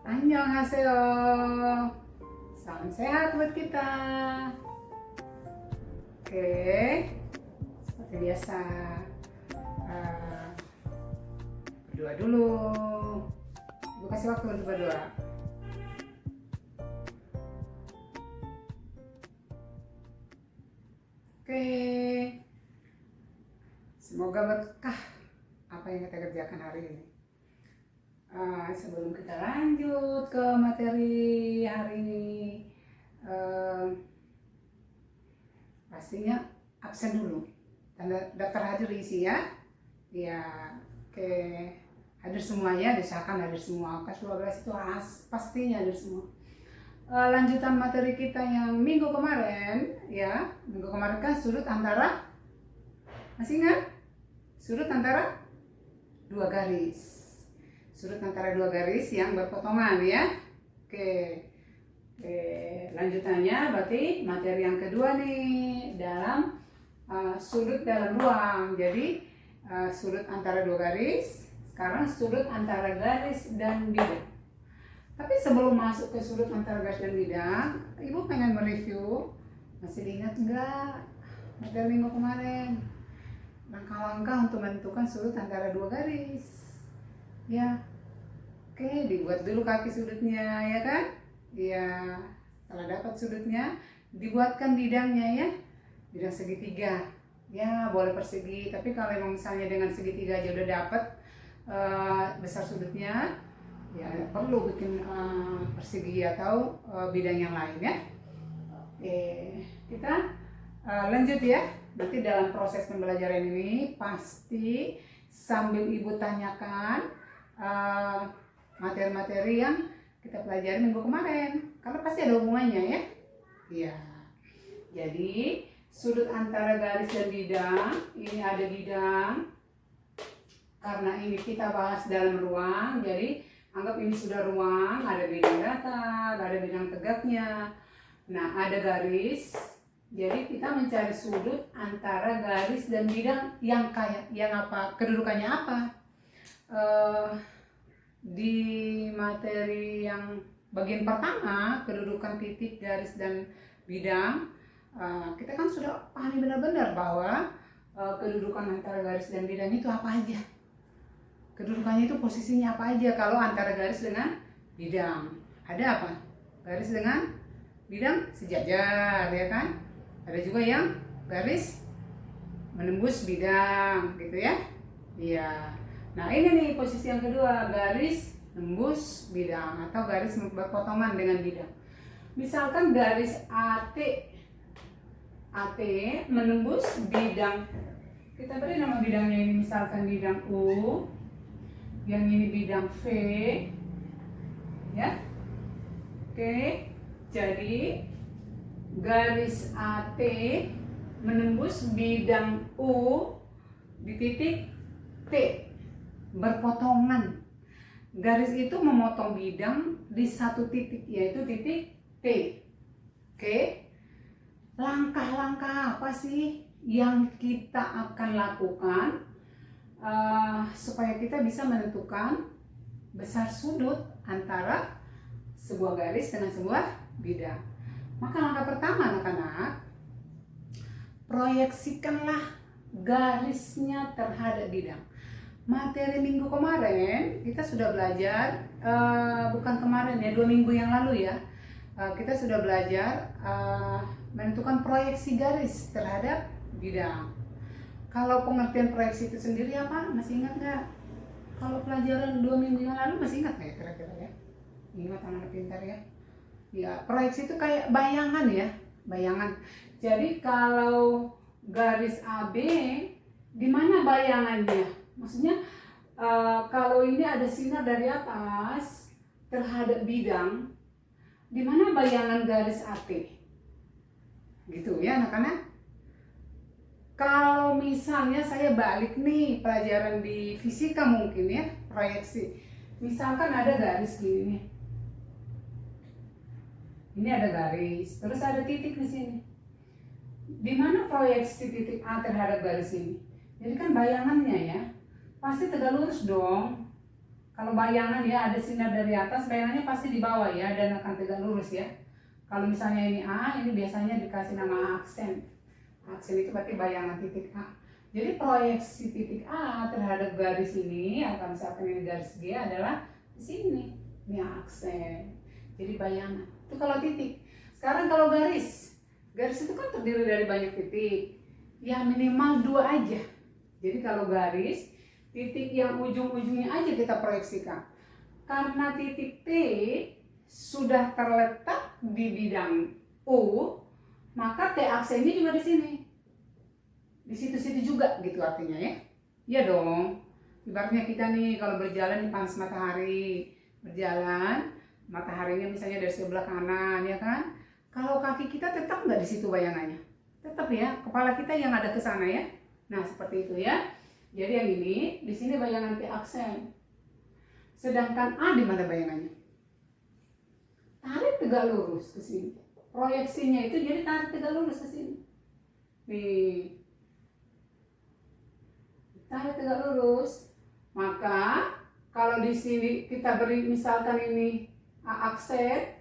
Annyeonghaseyo. Salam sehat buat kita. Oke, seperti biasa berdoa dulu. Ibu kasih waktu untuk berdoa. Oke, semoga berkah apa yang kita kerjakan hari ini. Sebelum kita lanjut ke materi hari ini, pastinya absen dulu. Daftar hadir diisi ya. Ya, oke. Hadir semuanya, disahkan hadir semua. Kelas 12 itu pastinya hadir semua. Lanjutan materi kita yang minggu kemarin, ya. Minggu kemarin kan sudut antara, masih ingat? Sudut antara dua garis. Sudut antara dua garis yang berpotongan ya. Oke, lanjutannya berarti materi yang kedua nih dalam sudut dalam ruang. Jadi sudut antara dua garis, sekarang sudut antara garis dan bidang. Tapi sebelum masuk ke sudut antara garis dan bidang, Ibu pengen mereview, masih diingat nggak materi minggu kemarin? Langkah-langkah untuk menentukan sudut antara dua garis. Ya, oke, dibuat dulu kaki sudutnya, ya kan? Ya, setelah dapat sudutnya, dibuatkan bidangnya ya, bidang segitiga. Ya, boleh persegi, tapi kalau emang misalnya dengan segitiga aja udah dapat besar sudutnya, ya perlu bikin persegi atau bidang yang lain ya. Oke, kita lanjut ya. Nanti dalam proses pembelajaran ini pasti sambil Ibu tanyakan materi-materi yang kita pelajari minggu kemarin, karena pasti ada hubungannya ya. Iya. Jadi sudut antara garis dan bidang, ini ada bidang. Karena ini kita bahas dalam ruang, jadi anggap ini sudah ruang, ada bidang datar, ada bidang tegaknya. Nah, ada garis. Jadi kita mencari sudut antara garis dan bidang yang apa? Kedudukannya apa? Di materi yang bagian pertama, kedudukan titik, garis, dan bidang, kita kan sudah pahami benar-benar bahwa kedudukan antara garis dan bidang itu apa aja. Kedudukannya itu posisinya apa aja kalau antara garis dengan bidang. Ada apa? Garis dengan bidang sejajar, ya kan? Ada juga yang garis menembus bidang, gitu ya. Iya. Nah, ini nih posisi yang kedua, garis menembus bidang atau garis berpotongan dengan bidang. Misalkan garis AT menembus bidang. Kita beri nama bidangnya ini misalkan bidang U, yang ini bidang V. Ya. Oke. Jadi garis AT menembus bidang U di titik T, berpotongan. Garis itu memotong bidang di satu titik, yaitu titik T. Oke. Langkah-langkah apa sih yang kita akan lakukan supaya kita bisa menentukan besar sudut antara sebuah garis dengan sebuah bidang? Maka langkah pertama anak-anak, proyeksikanlah garisnya terhadap bidang. Materi minggu kemarin kita sudah belajar, bukan kemarin ya, 2 minggu yang lalu ya, kita sudah belajar menentukan proyeksi garis terhadap bidang. Kalau pengertian proyeksi itu sendiri apa? Masih ingat nggak? Kalau pelajaran 2 minggu yang lalu masih ingat nggak ya kira-kira ya? Ingat anak-anak pintar ya? Ya, proyeksi itu kayak bayangan ya, bayangan. Jadi kalau garis AB, di mana bayangannya? Maksudnya kalau ini ada sinar dari atas terhadap bidang, di mana bayangan garis AT? Gitu ya anak-anak. Kalau misalnya saya balik nih pelajaran di fisika mungkin ya, proyeksi. Misalkan ada garis gini nih. Ini ada garis, terus ada titik di sini. Di mana proyeksi titik A terhadap garis ini? Jadi kan bayangannya ya, pasti tegak lurus dong. Kalau bayangan ya ada sinar dari atas, bayangannya pasti di bawah ya, dan akan tegak lurus ya. Kalau misalnya ini A, ini biasanya dikasih nama aksen. Aksen itu berarti bayangan titik A. Jadi proyeksi titik A terhadap garis ini, atau misalkan ini garis G adalah di sini. Ini aksen. Jadi bayangan. Itu kalau titik. Sekarang kalau garis. Garis itu kan terdiri dari banyak titik. Ya minimal 2 aja. Jadi kalau garis, titik yang ujung-ujungnya aja kita proyeksikan. Karena titik T sudah terletak di bidang U, maka T aksennya juga di sini. Di situ-situ juga gitu artinya ya. Iya dong. Ibaratnya kita nih kalau berjalan di panas matahari, berjalan, mataharinya misalnya dari sebelah kanan ya kan. Kalau kaki kita tetap nggak di situ bayangannya. Tetap ya, kepala kita yang ada ke sana ya. Nah, seperti itu ya. Jadi yang ini, di sini bayangan T aksen. Sedangkan A di mana bayangannya? Tarik tegak lurus ke sini. Proyeksinya itu jadi tarik tegak lurus ke sini. Nih. Tarik tegak lurus. Maka kalau di sini kita beri misalkan ini A aksen,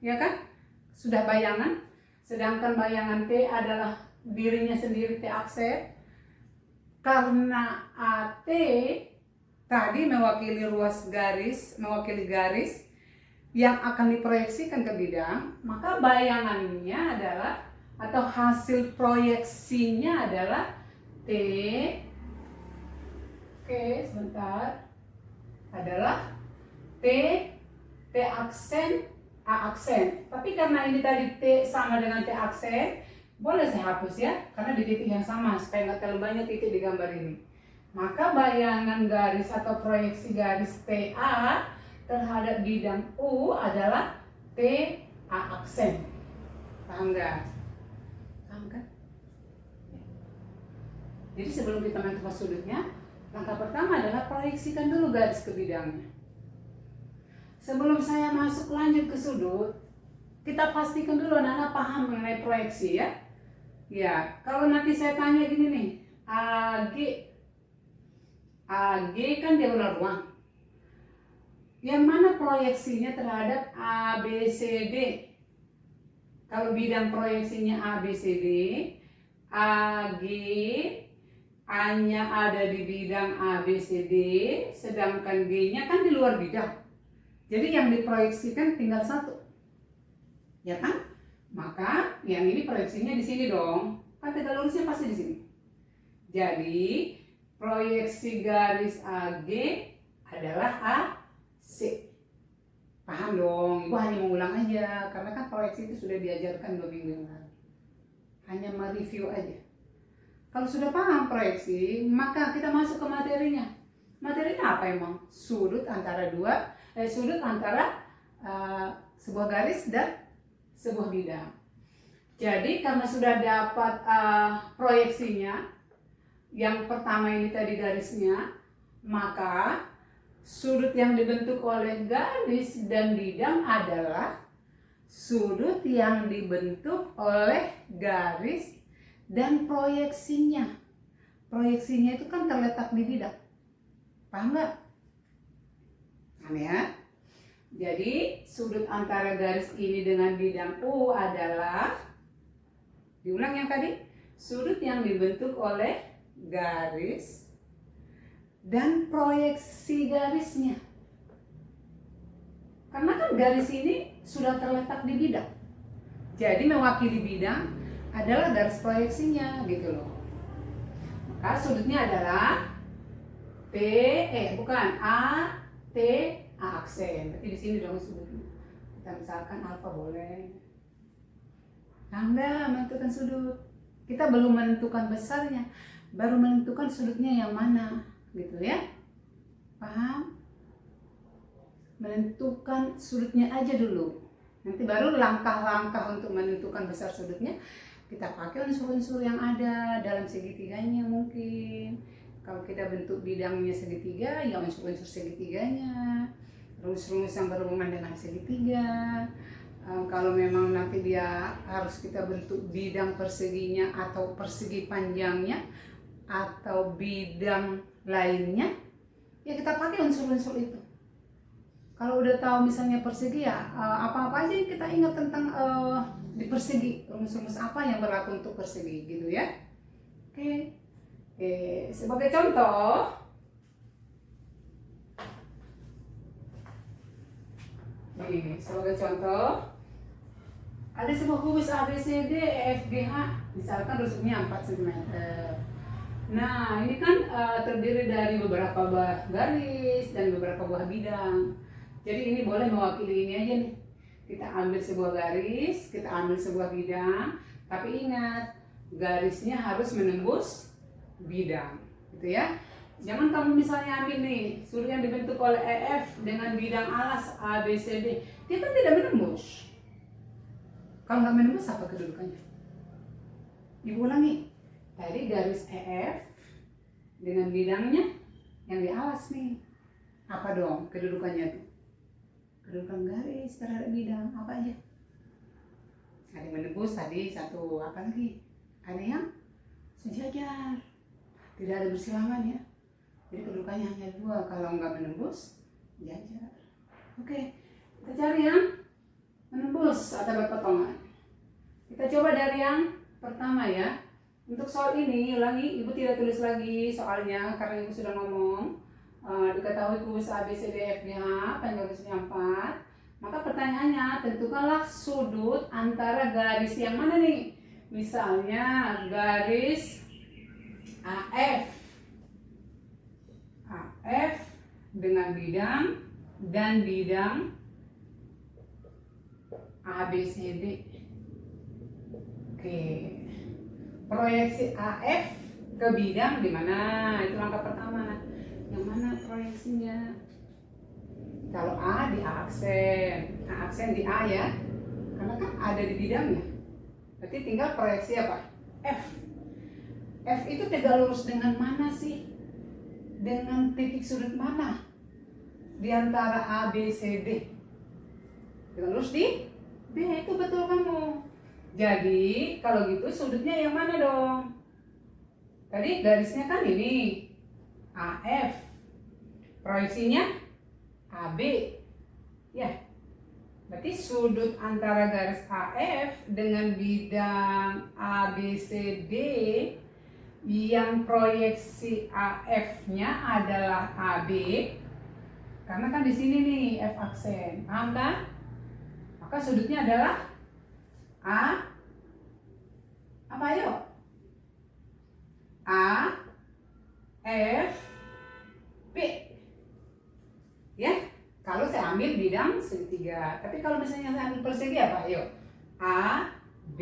ya kan? Sudah bayangan. Sedangkan bayangan T adalah dirinya sendiri T aksen. Karena AT tadi mewakili ruas garis, mewakili garis yang akan diproyeksikan ke bidang, maka bayangannya adalah atau hasil proyeksinya adalah T. Oke, sebentar. Adalah T aksen, A aksen. Tapi karena ini tadi T sama dengan T aksen, boleh saya hapus ya, karena di titik yang sama supaya nggak terlalu banyak titik di gambar ini. Maka bayangan garis atau proyeksi garis TA terhadap bidang U adalah T A aksen. Paham nggak? Paham kan? Jadi sebelum kita menentukan sudutnya, langkah pertama adalah proyeksikan dulu garis ke bidangnya. Sebelum saya masuk lanjut ke sudut, kita pastikan dulu anak-anak paham mengenai proyeksi ya. Ya, kalau nanti saya tanya gini nih, AG kan diagonal ruang. Yang mana proyeksinya terhadap ABCD? Kalau bidang proyeksinya ABCD, AG A-nya ada di bidang ABCD, sedangkan G-nya kan di luar bidang. Jadi yang diproyeksikan tinggal satu. Ya kan? Maka yang ini proyeksinya di sini dong. Kan tegak lurusnya pasti di sini. Jadi proyeksi garis AG adalah AC. Paham dong? Ibu hanya mengulang aja karena kan proyeksi itu sudah diajarkan 2 minggu yang lalu. Hanya mereview aja. Kalau sudah paham proyeksi, maka kita masuk ke materinya. Materinya apa emang? Sudut antara sebuah garis dan sebuah bidang. Jadi karena sudah dapat proyeksinya, yang pertama ini tadi garisnya, maka sudut yang dibentuk oleh garis dan bidang adalah sudut yang dibentuk oleh garis dan proyeksinya. Proyeksinya itu kan terletak di bidang. Paham nggak? Paham ya? Jadi sudut antara garis ini dengan bidang U adalah, diulang yang tadi, sudut yang dibentuk oleh garis dan proyeksi garisnya. Karena kan garis ini sudah terletak di bidang. Jadi mewakili bidang adalah garis proyeksinya gitu loh. Maka sudutnya adalah A aksen. Berarti di sini dong sudutnya. Kita misalkan alfa boleh. Anda menentukan sudut. Kita belum menentukan besarnya, baru menentukan sudutnya yang mana, gitu ya. Paham? Menentukan sudutnya aja dulu. Nanti baru langkah-langkah untuk menentukan besar sudutnya. Kita pakai unsur-unsur yang ada dalam segitiganya mungkin. Kalau kita bentuk bidangnya segitiga, ya unsur-unsur segitiganya. Rumus-rumus yang berhubungan dengan segitiga. Kalau memang nanti dia harus kita bentuk bidang perseginya atau persegi panjangnya atau bidang lainnya, ya kita pakai unsur-unsur itu. Kalau udah tahu misalnya persegi ya, apa-apa aja yang kita ingat tentang di persegi, rumus-rumus apa yang berlaku untuk persegi gitu ya. Oke. Sebagai contoh, ada sebuah kubus ABCD EFGH, misalkan rusuknya 4 cm. Nah, ini kan terdiri dari beberapa buah garis dan beberapa buah bidang. Jadi ini boleh mewakili ini aja nih. Kita ambil sebuah garis, kita ambil sebuah bidang, tapi ingat, garisnya harus menembus bidang, gitu ya. Jangan kamu misalnya ambil nih, sudut yang dibentuk oleh EF dengan bidang alas ABCD, dia kan tidak menembus. Kalau nggak menembus, apa kedudukannya? Ibu ulangi, tadi garis EF dengan bidangnya yang di alas nih, apa dong kedudukannya tuh? Kedudukan garis terhadap bidang apa aja? Ada yang menembus tadi satu, apa lagi? Ada yang sejajar, tidak ada bersilangan ya. Jadi kedudukannya hanya 2, kalau nggak menembus, jajar. Oke, kita cari yang menembus atau berpotongan. Kita coba dari yang pertama ya. Untuk soal ini, ulangi, Ibu tidak tulis lagi soalnya karena Ibu sudah ngomong. Diketahui kubus ABCDFGH, panjang garisnya 4. Maka pertanyaannya, tentukanlah sudut antara garis yang mana nih? Misalnya garis AF dengan bidang dan bidang ABCD. Oke, proyeksi AF ke bidang di mana? Itu langkah pertama. Yang mana proyeksinya? Kalau A di A aksen di A ya, karena kan ada di bidangnya. Berarti tinggal proyeksi apa? F. F itu tegak lurus dengan mana sih? Dengan titik sudut mana? Di antara A, B, C, D. Tegak lurus di B, itu betul kamu. Jadi kalau gitu sudutnya yang mana dong? Tadi garisnya kan ini AF, proyeksinya AB, ya. Berarti sudut antara garis AF dengan bidang ABCD yang proyeksi AF-nya adalah AB, karena kan di sini nih F aksen, paham kan? Maka sudutnya adalah A, apa ayo? A, F, P. Ya, kalau saya ambil bidang segitiga. Tapi kalau misalnya saya ambil persegi apa? Ayo, A, B,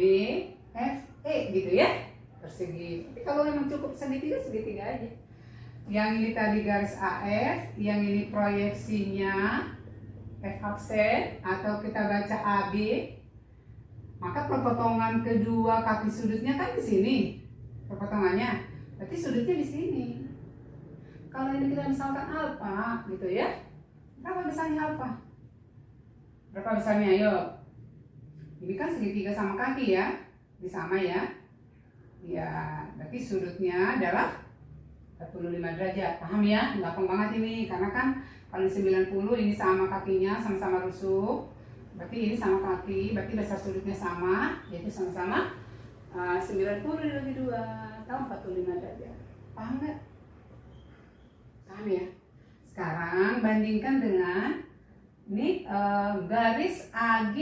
F, E gitu ya, persegi. Tapi kalau memang cukup segitiga, segitiga aja. Yang ini tadi garis AF, yang ini proyeksinya F aksen atau kita baca AB. Maka perpotongan kedua kaki sudutnya kan di sini. Perpotongannya, berarti sudutnya di sini. Kalau ini kita misalkan alfa gitu ya. Berapa besarnya alfa? Berapa besarnya? Ayo. Ini kan segitiga sama kaki ya. Ini sama ya. Ya, berarti sudutnya adalah 45 derajat. Paham ya? Gampang banget ini. Karena kan kalau 90 ini sama kakinya, sama-sama rusuk. Berarti ini sama kaki, berarti besar sudutnya sama. Yaitu sama-sama 90 dibagi 2 atau 45 derajat. Paham nggak? Paham ya? Sekarang bandingkan dengan ini garis AG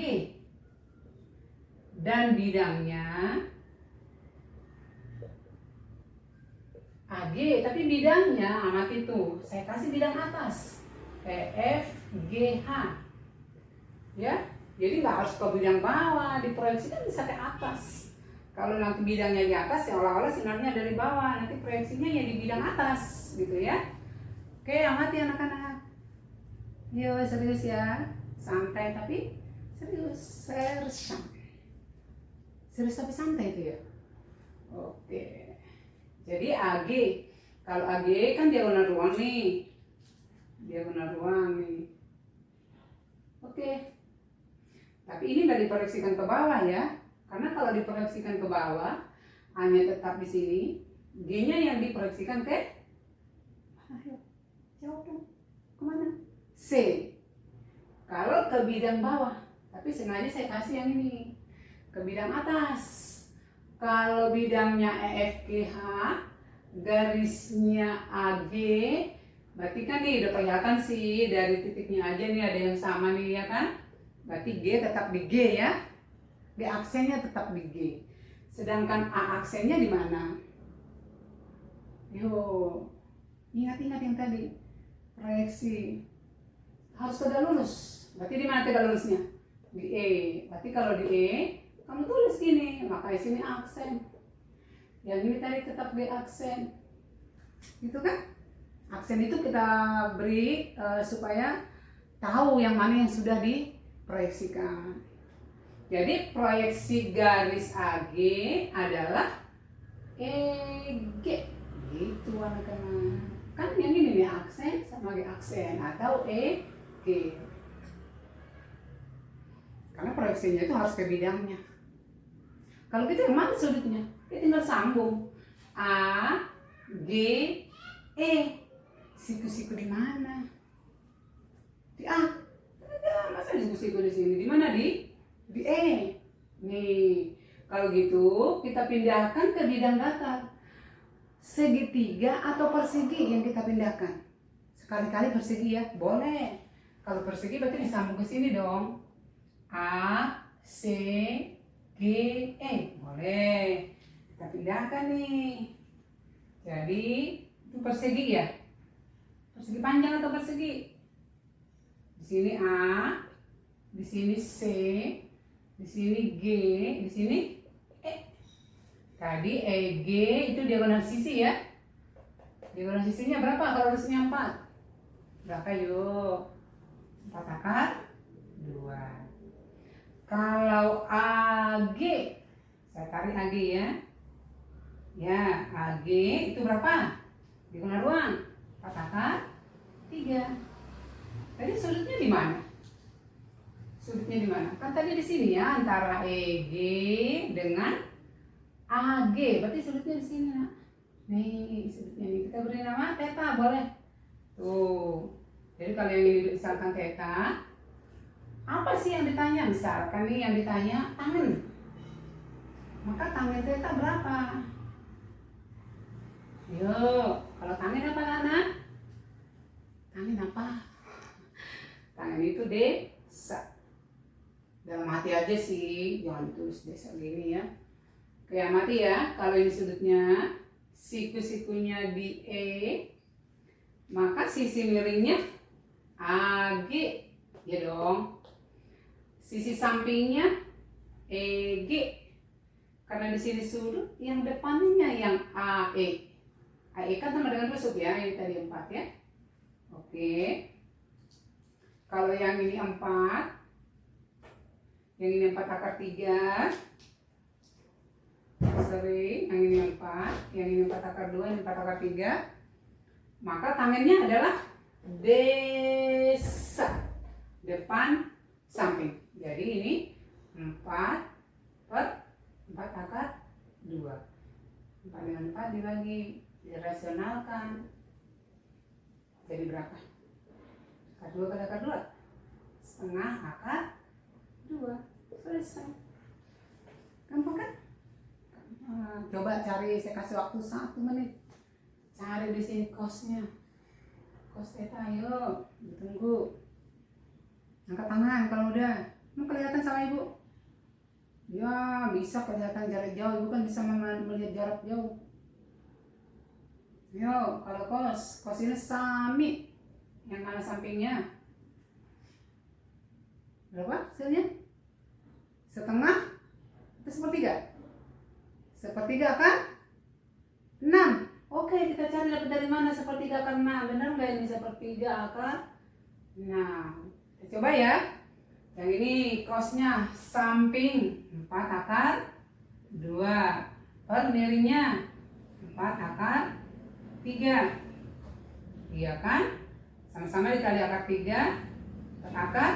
dan bidangnya AG, tapi bidangnya amat itu saya kasih bidang atas EFGH ya, jadi nggak harus ke bidang bawah, diproyeksikan bisa ke atas. Kalau nanti bidangnya di atas ya olah-olah sinarnya dari bawah, nanti proyeksinya ya di bidang atas gitu ya. Oke, amati anak-anak. Yo, serius ya. Santai tapi serius. Serius tapi santai itu ya. Oke. Jadi AG. Kalau AG kan diagonal ruang nih. Diagonal ruang nih. Oke. Tapi ini nggak diproyeksikan ke bawah ya. Karena kalau diproyeksikan ke bawah hanya tetap di sini. G-nya yang diproyeksikan ke mana? Jawab dong. Kemana? C. ke bidang bawah, tapi sengaja saya kasih yang ini ke bidang atas. Kalau bidangnya EFGH, garisnya AG, berarti kan nih udah kelihatan sih dari titiknya aja nih ada yang sama nih ya kan. Berarti G tetap di G ya. G aksennya tetap di G. Sedangkan A aksennya di mana? Yo, ingat-ingat yang tadi. Proyeksi. Harus tegak lurus. Berarti di mana tegak lurusnya? Di E. Berarti kalau di E, kamu tulis gini, maka di sini aksen. Yang ini tadi tetap G aksen. Gitu kan? Aksen itu kita beri supaya tahu yang mana yang sudah diproyeksikan. Jadi proyeksi garis AG adalah EG. Gitu anak-anak. Kan yang ini nih aksen sama G aksen atau EG. Karena proyeksinya itu harus ke bidangnya. Kalau gitu yang mana sudutnya? Ya tinggal sambung. A, G, E. Siku-siku di mana? Di A. Ada, masa siku-siku di sini? Di mana di E. Nih, kalau gitu kita pindahkan ke bidang datar. Segitiga atau persegi yang kita pindahkan. Sekali-kali persegi ya, boleh. Kalau persegi berarti disambung ke sini dong. A, C, G, E. Boleh. Kita pindahkan nih. Jadi, itu persegi ya? Persegi panjang atau persegi? Di sini A, di sini C, di sini G, di sini E. Tadi EG itu diagonal sisi ya. Diagonal sisinya berapa? Kalau harusnya 4. Berapa yuk? 4 akar 2. Kalau AG, saya tarik AG ya. Ya, AG itu berapa? Diagonal ruang 4 akar 3. Tadi sudutnya di mana? Sudutnya di mana? Kan tadi di sini ya, antara EG dengan AG. Berarti sudutnya di sini, Nak. Nih, sudutnya ini kita beri nama theta, boleh. Tuh. Jadi kalau yang ini misalkan theta, apa sih yang ditanya? Misalkan nih yang ditanya tangan. Maka tangan theta berapa? Yuk, kalau tangan apa, Nana? Tangan apa? Tangan itu desa. Dalam hati aja sih, jangan tulis desa gini ya. Kayak mati ya, kalau ini sudutnya, siku-sikunya di E, maka sisi miringnya AG, ya dong. Sisi sampingnya EG, karena di sini sudut, yang depannya yang AE. AE kan sama dengan rusuk ya, ini tadi 4 ya. Oke. Kalau yang ini 4, yang ini 4 akar 3. Sorry, yang ini 4, yang ini 4 akar 2, ini 4 akar 3. Maka tangannya adalah desa. Depan, samping. Jadi ini 4 per 4 akar 2. 4 dengan 4 dibagi, dirasionalkan. Jadi berapa? Akar 2 kali akar 2. Setengah akar 2. Selesai. Gampang kan? Coba cari, saya kasih waktu 1 menit. Cari di sini kosnya. Kos theta, ayo. Ditunggu. Angkat tangan kalau udah. Mau kelihatan sama ibu? Ya, bisa kelihatan jarak jauh. Ibu kan bisa melihat jarak jauh. Yo, kalau kos ini sami. Yang mana sampingnya? Berapa hasilnya? Setengah atau sepertiga? Sepertiga kan? 6. Oke, kita cari dapat dari mana sepertiga akar 6. Benar nggak ini sepertiga akar 6? Kita coba ya. Yang ini kosnya samping 4 akar 2. Per miringnya 4 akar 3. Iya kan? Sama-sama dikali akar 3 per akar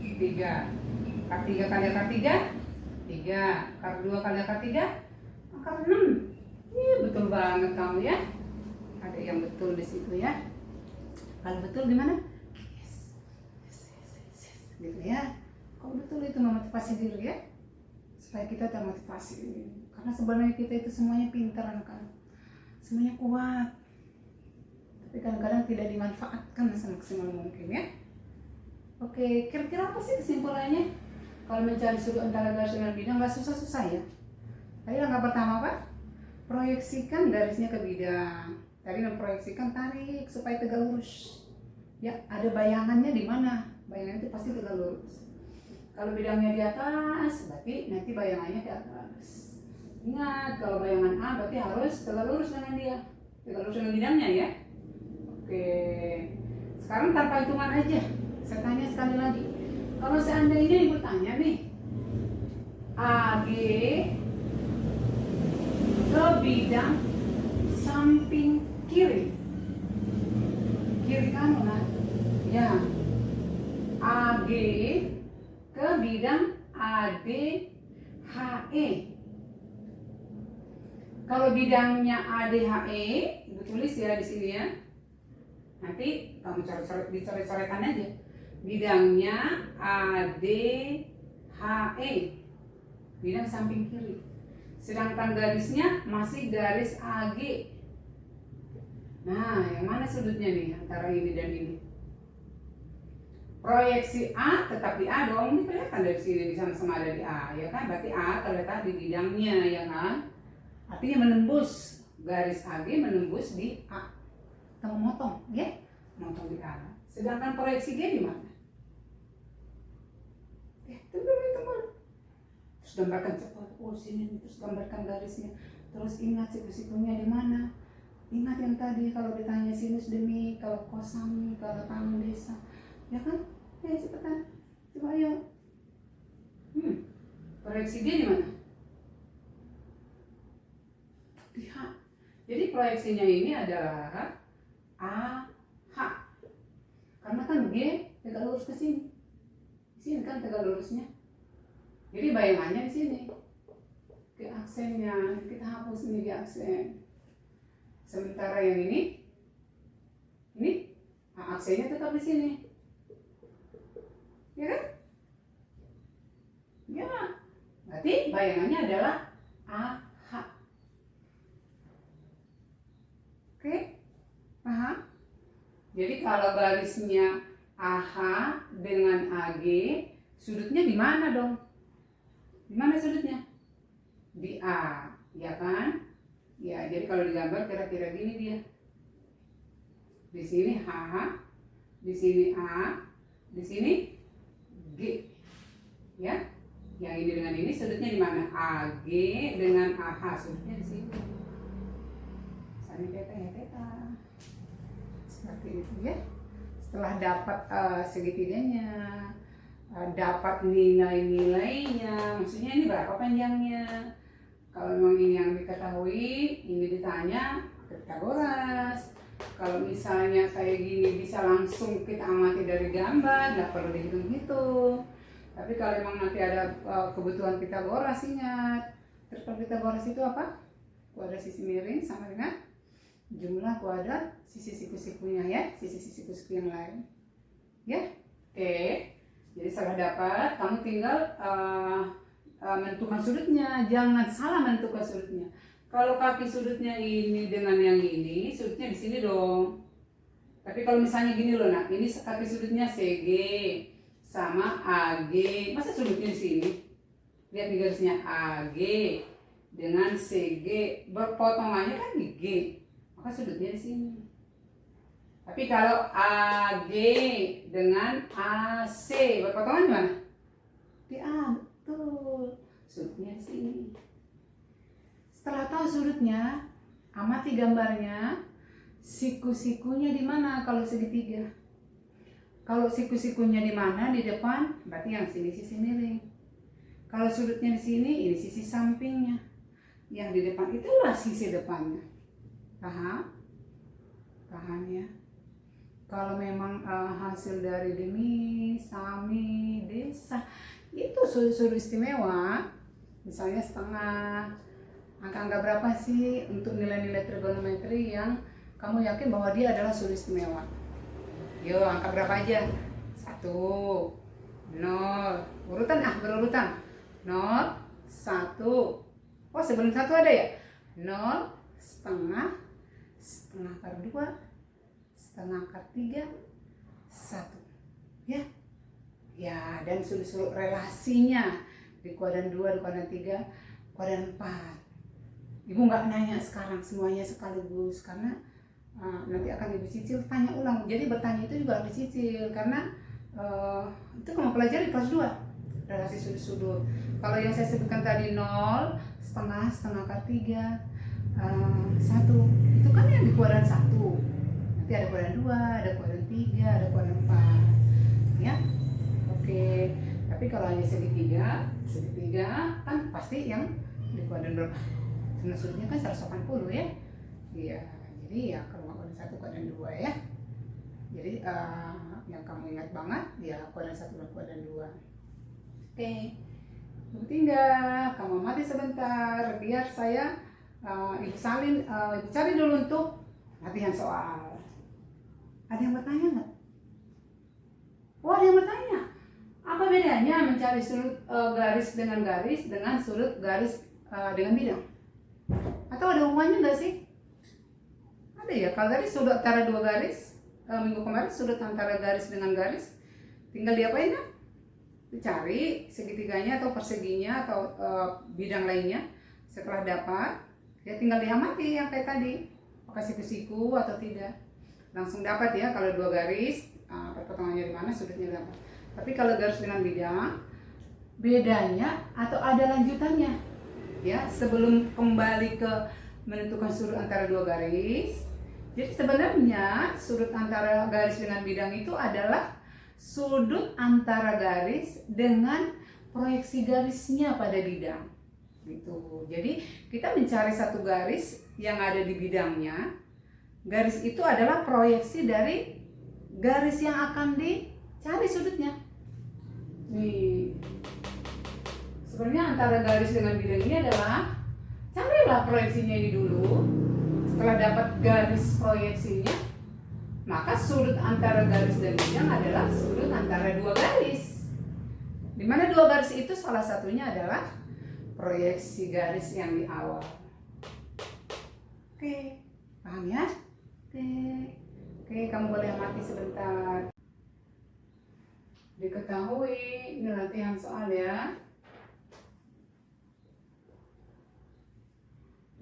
3. Akar 3 kali akar 3 3. Akar 2 kali akar 3 akar 6. Ih, betul banget kamu ya. Ada yang betul di situ ya. Kalau betul gimana? Yes. gitu ya. Kalau betul itu memotivasi diri ya, supaya kita termotivasi. Karena sebenarnya kita itu semuanya pintar anak-anak, semuanya kuat, tapi kadang-kadang tidak dimanfaatkan semaksimal mungkin ya. Oke, kira-kira apa sih kesimpulannya? Kalau mencari sudut antara garis dengan bidang nggak susah-susah ya. Tadi langkah pertama apa? Proyeksikan garisnya ke bidang. Tadi memproyeksikan, tarik supaya tegak lurus. Ya, ada bayangannya di mana? Bayangan itu pasti tegak lurus. Kalau bidangnya di atas, berarti nanti bayangannya di atas. Ingat, kalau bayangan A berarti harus tegak lurus dengan dia, tegak lurus dengan bidangnya ya. Oke, sekarang tanpa hitungan aja. Saya tanya sekali lagi. Kalau seandainya ibu tanya nih, AG ke bidang samping kiri, kiri kamu nah, ya. AG ke bidang ADHE. Kalau bidangnya ADHE, ibu tulis ya di sini ya. Nanti kamu dicoret-coretan aja. Bidangnya ADHE, bidang samping kiri. Sedangkan garisnya masih garis AG. Nah, yang mana sudutnya nih antara ini dan ini? Proyeksi A tetap di A dong, ini kelihatan dari sini di sama ada di A, ya kan? Berarti A terletak di bidangnya, ya kan? Artinya menembus garis AG, menembus di A. Kita memotong, ya? Memotong di A. Sedangkan proyeksi G di mana? Tunggu. Terus gambarkan cepat. Oh sini, terus gambarkan garisnya. Terus ingat siku-sikunya di mana? Ingat yang tadi kalau ditanya sinus demi, kalau kosami, kalau tangan desa, ya kan? Ya cepetan, coba ayo. Proyeksi G di mana? Di H. Jadi proyeksinya ini adalah AH. Karena kan G tegak lurus ke sini. Di sini kan tegak lurusnya. Jadi bayangannya di sini. Ke aksennya, kita hapus nih di aksen. Sementara yang ini aksennya tetap di sini. Ya kan? Ya. Berarti bayangannya adalah AH. Oke? Paham? Jadi kalau garisnya AH dengan AG, sudutnya di mana dong? Di mana sudutnya? Di A, ya kan? Ya, jadi kalau digambar kira-kira gini dia. Di sini H, di sini A, di sini G. Ya. Yang ini dengan ini sudutnya di mana? AG dengan AH, sudutnya di sini. Misalnya theta ya theta. Seperti itu ya. Setelah dapat segitiganya, dapat nilai-nilainya, maksudnya ini berapa panjangnya. Kalau memang ini yang diketahui, ini ditanya ke Pitagoras. Kalau misalnya kayak gini bisa langsung kita amati dari gambar, nggak perlu dihitung-hitung. Tapi kalau memang nanti ada kebutuhan Pitagoras, ingat. Terus Pitagoras itu apa? Kuadrat sisi miring sama dengan jumlah kuadrat sisi siku-sikunya ya, sisi siku-siku yang lain. Ya, oke. Jadi setelah dapat, kamu tinggal menentukan sudutnya. Jangan salah menentukan sudutnya. Kalau kaki sudutnya ini dengan yang ini, sudutnya di sini dong. Tapi kalau misalnya gini loh, nah ini kaki sudutnya CG sama AG, masa sudutnya di sini? Lihat di garisnya AG dengan CG, berpotongannya kan di G, maka sudutnya di sini. Tapi kalau AG dengan AC, berpotongan di mana? Di A, betul. Sudutnya di sini. Setelah tahu sudutnya, amati gambarnya. Siku-sikunya di mana kalau segitiga? Kalau siku-sikunya di mana? Di depan, berarti yang sini sisi miring. Kalau sudutnya di sini, ini sisi sampingnya. Yang di depan itulah sisi depannya. Paham? Paham ya? Kalau memang hasil dari demi, sami, desa, itu sudut istimewa. Misalnya setengah, angka-angka berapa sih untuk nilai-nilai trigonometri yang kamu yakin bahwa dia adalah sudut istimewa? Yo, angka berapa aja? 1, 0. Urutan berurutan. 0, 1. Oh, sebelum 1 ada ya? 0, setengah, setengah akar 2, setengah akar 3, 1. Ya. Ya, dan suruh relasinya di kuadran 2, di kuadran 3, kuadran 4. Ibu nggak nanya sekarang semuanya sekaligus karena nanti akan ibu cicil tanya ulang. Jadi bertanya itu juga harus dicicil karena itu kamu pelajari kelas 2 relasi sudut-sudut. Kalau yang saya sebutkan tadi 0, setengah, setengah akar 3, 1, itu kan yang di kuadran 1. Nanti ada kuadran 2, ada kuadran 3, ada kuadran 4. Ya. Oke. Tapi kalau hanya segitiga kan pasti yang di kuadran berapa? Karena sudutnya kan 180 ya. Iya. Jadi ya kalau kuadran 1, kuadran 2 ya. Jadi yang kamu ingat banget ya kuadran 1 dan kuadran 2. Oke. Ibu tinggal, kamu mati sebentar biar saya ibu cari dulu untuk latihan soal. Ada yang bertanya nggak? Oh, ada yang bertanya. Apa bedanya mencari sudut garis dengan sudut garis dengan bidang? Atau ada hubungannya nggak sih? Ada ya. Kalau tadi sudut antara dua garis, minggu kemarin sudut antara garis dengan garis, tinggal diapain ya? Dicari segitiganya atau perseginya atau bidang lainnya. Setelah dapat, ya tinggal diamati yang kayak tadi, apakah siku-siku atau tidak. Langsung dapat ya kalau dua garis, perpotongannya di mana, sudutnya dapat. Tapi kalau garis dengan bidang, bedanya atau ada lanjutannya. Ya, sebelum kembali ke menentukan sudut antara dua garis. Jadi sebenarnya sudut antara garis dengan bidang itu adalah sudut antara garis dengan proyeksi garisnya pada bidang. Gitu. Jadi kita mencari satu garis yang ada di bidangnya. Garis itu adalah proyeksi dari garis yang akan dicari sudutnya. Nih. Sebenarnya antara garis dengan bidang ini adalah carilah proyeksinya ini dulu. Setelah dapat garis proyeksinya, maka sudut antara garis dan bidang adalah sudut antara dua garis. Di mana dua garis itu salah satunya adalah proyeksi garis yang di awal. Oke, paham ya? Oke, kamu boleh amati sebentar. Diketahui, ini latihan soal ya.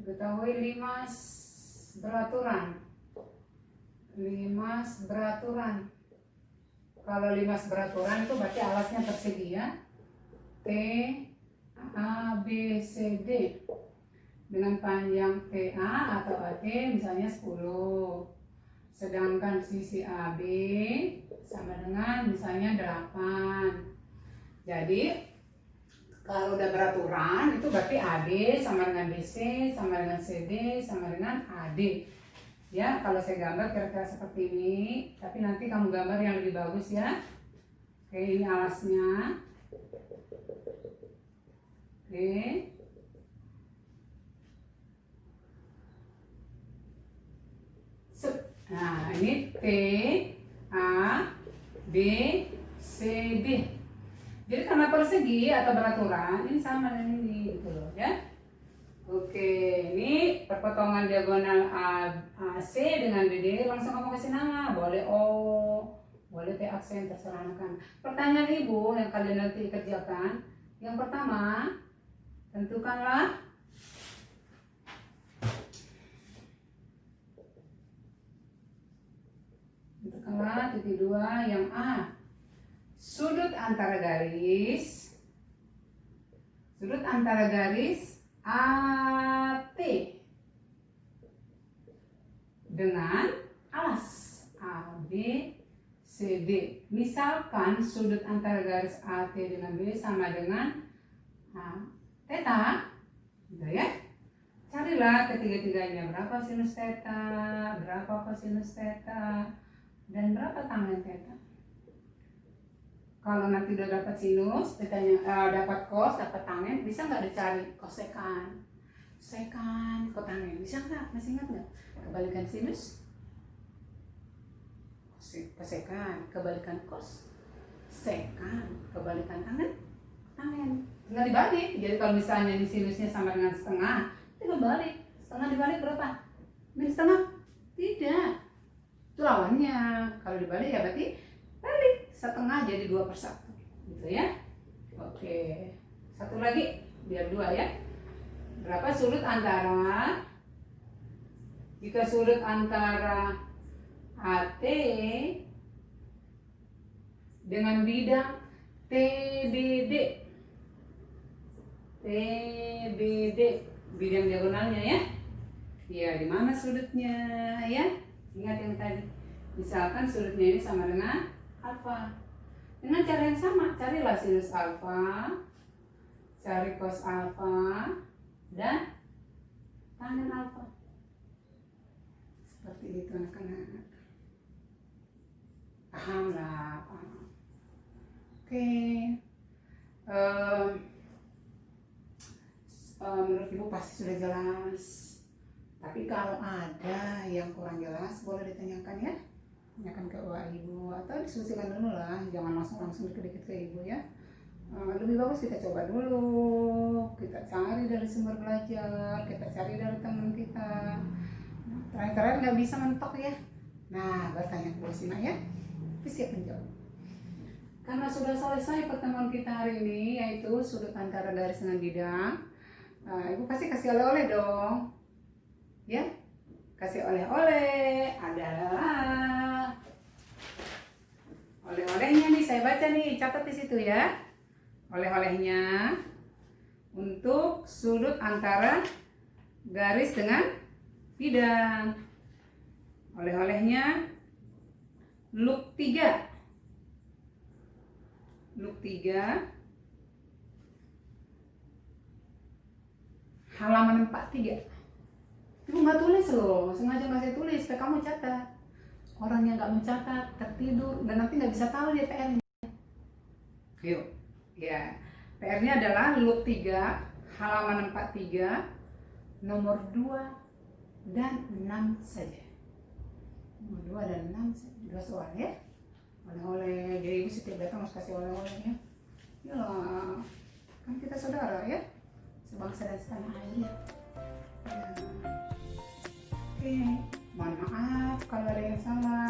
Diketahui limas beraturan. Limas beraturan. Kalau limas beraturan itu berarti alasnya persegi ya. T, A, B, C, D. Dengan panjang TA atau AT misalnya 10. Sedangkan sisi AB sama dengan misalnya 8. Jadi kalau udah beraturan itu berarti AB sama dengan BC sama dengan CD sama dengan AD. Ya, kalau saya gambar kira-kira seperti ini, tapi nanti kamu gambar yang lebih bagus ya. Oke, ini alasnya. Oke. Nah, ini T, A, B, C, D. Jadi karena persegi atau beraturan, ini sama dengan ini gitu loh ya. Oke, ini perpotongan diagonal AC dengan BD, langsung kamu kasih nama. Boleh O, boleh T aksen, terserah kan. Pertanyaan ibu yang kalian nanti kerjakan. Yang pertama, tentukanlah titik 2 yang A. Sudut antara garis AT dengan alas AB CD. Misalkan sudut antara garis AT dengan B sama dengan theta, gitu ya. Carilah ketiga-tiganya, berapa sinus theta, berapa kosinus theta, dan berapa tangen theta. Kalau nanti udah dapat sinus, dapat cos, dapat tangen, bisa nggak dicari kosekan, kotangen, bisa nggak? Masih ingat nggak? Kebalikan sinus, kosekan, kebalikan cos, Sekant. Kebalikan tangan. Tangan. Tinggal dibalik. Jadi kalau misalnya di sinusnya sama dengan setengah, tinggal balik. Setengah dibalik berapa? Min setengah? Tidak. Itu lawannya. Kalau dibalik ya berarti balik. Setengah jadi 2/1. Gitu ya. Oke. Satu lagi. Biar 2 ya. Berapa sudut antara, jika sudut antara AT dengan bidang TBD. TBD, bidang diagonalnya ya. Ya, di mana sudutnya ya? Ingat yang tadi. Misalkan sudutnya ini sama dengan alfa. Dengan cara yang sama, carilah sinus alfa, cari cos alfa, dan tangen alfa. Seperti itu anak-anak. Paham lah, paham. Oke. Menurut ibu pasti sudah jelas. Tapi kalau ada yang kurang jelas boleh ditanyakan ya. Tanyakan ke ibu atau diskusikan dulu lah. Jangan langsung dikit-dikit ke ibu ya. Lebih bagus kita coba dulu, kita cari dari sumber belajar, kita cari dari teman kita. Terakhir nggak bisa mentok ya. Nah, bertanya ke Bu Sina ya. Kita siap menjawab. Karena sudah selesai pertemuan kita hari ini, yaitu sudut antara garis dengan bidang. Ibu pasti kasih oleh-oleh dong. Ya, kasih oleh-oleh adalah oleh-olehnya nih, saya baca nih, catat di situ ya. Oleh-olehnya untuk sudut antara garis dengan bidang. Oleh-olehnya luk 3. Luk 3 halaman 43. Ibu nggak tulis loh, sengaja nggak saya tulis supaya kamu catat. Orang yang nggak mencatat tertidur dan nanti nggak bisa tahu dia PR-nya. Yuk, ya PR-nya adalah luk 3 halaman 43 nomor 2 dan 6 saja. Nomor 2 dan 6 saja. 2 soal ya. Oleh-oleh, jadi ibu setiap datang harus kasih oleh-olehnya. Ya, kan kita saudara ya, sebangsa dan setanah air ya. Oke, mohon maaf kalau ada yang salah.